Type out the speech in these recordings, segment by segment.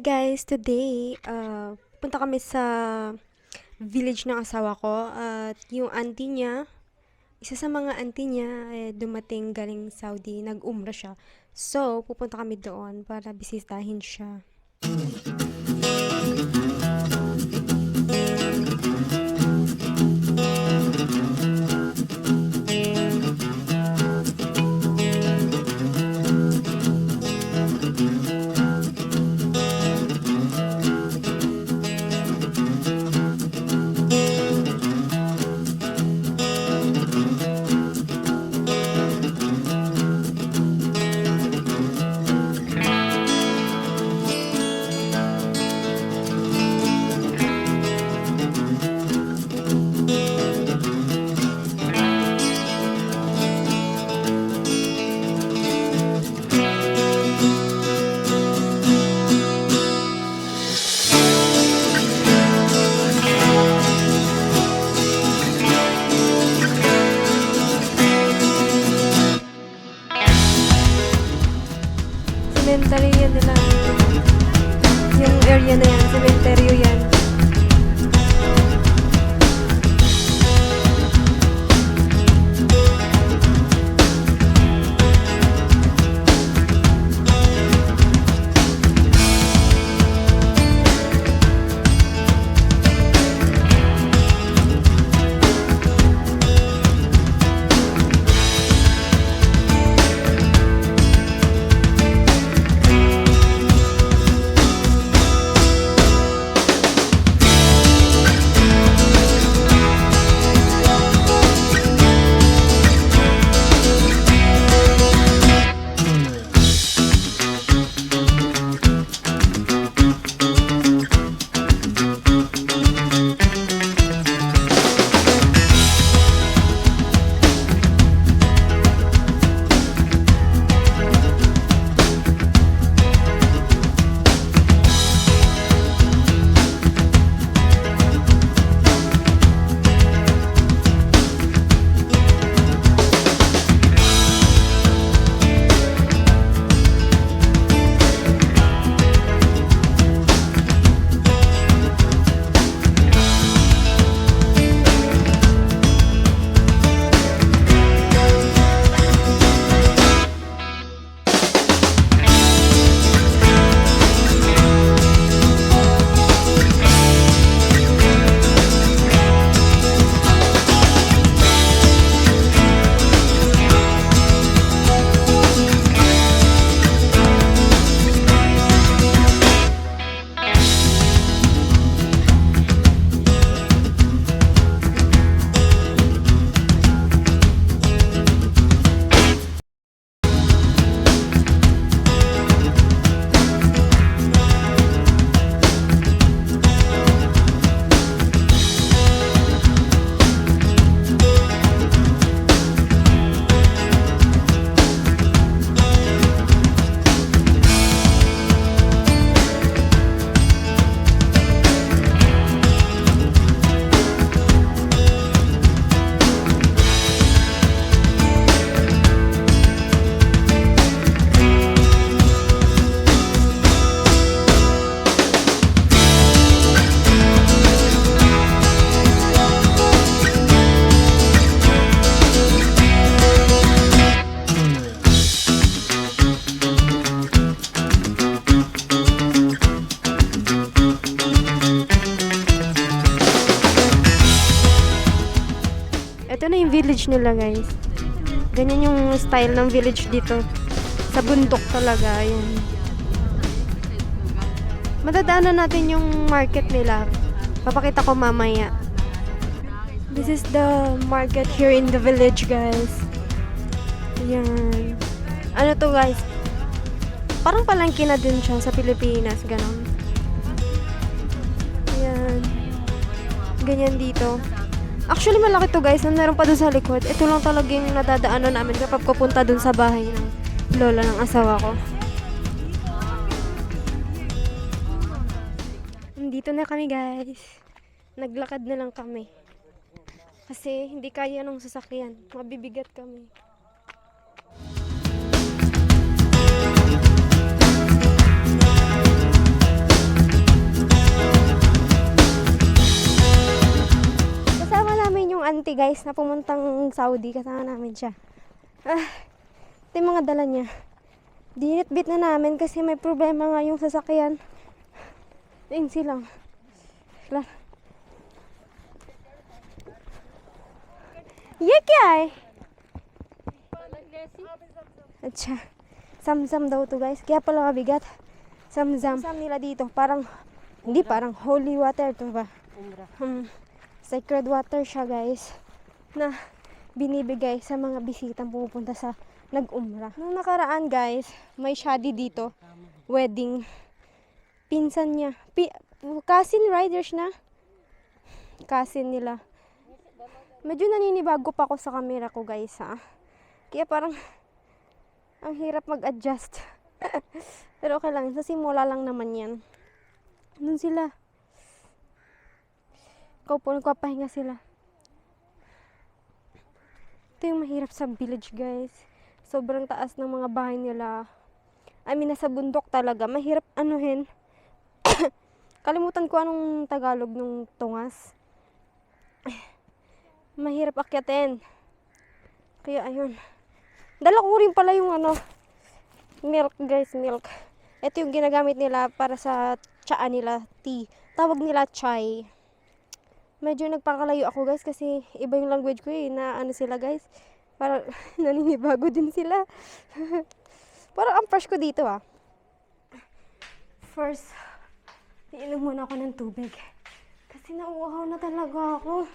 Guys, today, punta kami sa village ng asawa ko at yung auntie niya, isa sa mga auntie niya, dumating galing Saudi, nag-umrah siya. So, pupunta kami doon para bisitahin siya. Cemetery yan nila. Yung area na yan, cemetery yan. Ito na yung village nila, guys. Ganyan yung style ng village dito. Sa bundok talaga, yan. Madadaanan natin yung market nila. Papakita ko mamaya. This is the market here in the village, guys. Yan. Ano to, guys? Parang palengke na din siya sa Pilipinas, ganon. Yan. Ganyan dito. Actually, malaki to, guys. Meron pa doon sa likod. Ito lang talaga yung nadadaanan namin kapag pupunta doon sa bahay ng lola ng asawa ko. Nandito na kami, guys. Naglakad na lang kami. Kasi hindi kaya ng sasakyan. Mabibigat kami. auntie guys na pumuntang Saudi. Kasama namin siya. Ito yung mga dala niya. Dinit-bit na namin kasi may problema nga yung sasakyan. Ayun sila. ये क्या है? अच्छा, samsam daw to guys. Kaya pala mabigat. Samsam nila dito. Parang, hindi parang holy water to ba? Sacred water siya guys. Na binibigay sa mga bisitang pumupunta sa nag-umrah. Nung nakaraan guys, may shadi dito. Wedding. Pinsan niya. Cousin riders na. Cousin nila. Medyo naninibago pa ako sa camera ko guys ha. Kaya parang ang hirap mag-adjust. Pero okay lang. Sa simula lang naman yan. Doon sila. Ikaw po, nagpapahinga sila. Ito yung mahirap sa village guys. Sobrang taas ng mga bahay nila. I mean, nasa bundok talaga. Mahirap anuhin. Kalimutan ko anong Tagalog nung tungas. Mahirap akyatin. Kaya ayun. Dala ko rin pala yung milk guys, milk. Ito yung ginagamit nila para sa tsaa nila, tea. Tawag nila chai. Medyo nagpakalayo ako guys kasi iba yung language ko na sila guys. Parang naninibago din sila. Parang ang fresh ko dito First, iinom muna ako ng tubig. Kasi nauuhaw na talaga ako.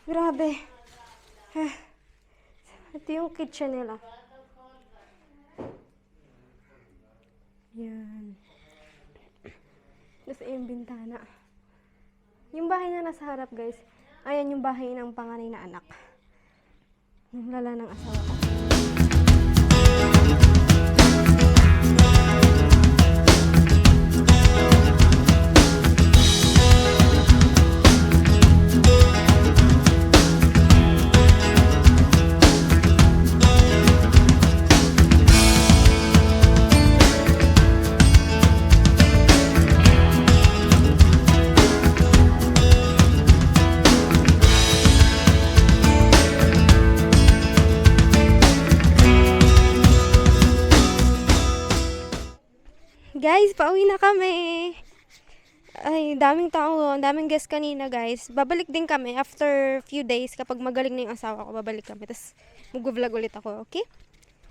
Grabe. Ito yung kitchen nila. Yan. Tapos yung bintana. Yung bahay na nasa harap guys, ayan yung bahay ng panganay na anak. Yung lala ng asawa ko. Guys, pauwi na kami. Ay, daming tao, daming guest kanina, guys. Babalik din kami after few days kapag magaling na yung asawa ko. Babalik kami. Tapos mag-vlog ulit ako, okay?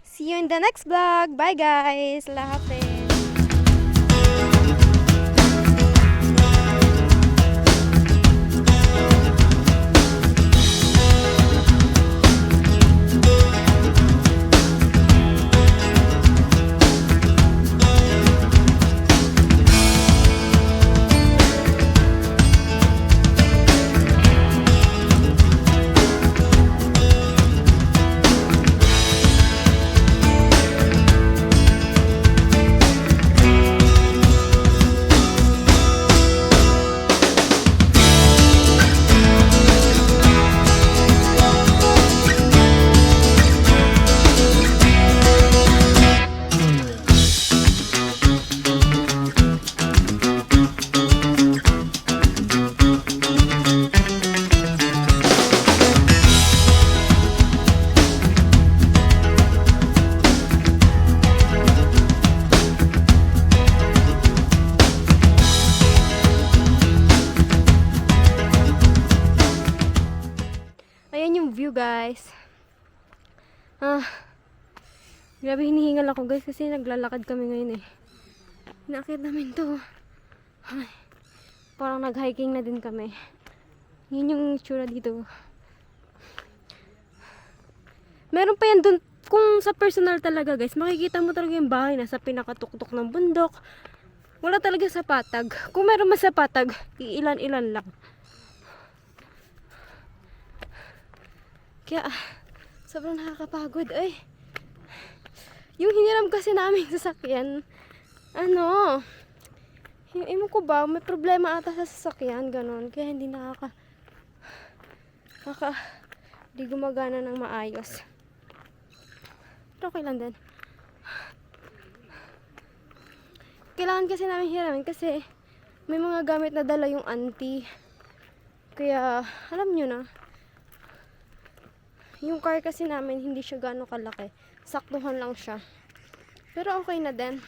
See you in the next vlog. Bye, guys. Allah Hafiz. Guys. Grabe hinihingal ako guys kasi naglalakad kami ngayon Nakita namin to. Ay, parang nag-hiking na din kami. Yun yung tsura dito. Meron pa yan dun. Kung sa personal talaga guys, makikita mo talaga yung bahay nasa pinakatuktok ng bundok. Wala talaga sa patag. Kung meron man sa patag, iilan-ilan lang. Kaya, sobrang nakakapagod. Yung hiniram kasi namin sasakyan, ewan ko ba, may problema ata sa sasakyan, ganon. Kaya hindi di gumagana ng maayos. Pero okay lang din. Kailangan kasi namin hiramin kasi may mga gamit na dala yung auntie. Kaya, alam nyo na, Yung car kasi namin, hindi siya gaano kalaki. Saktuhan lang siya. Pero okay na din.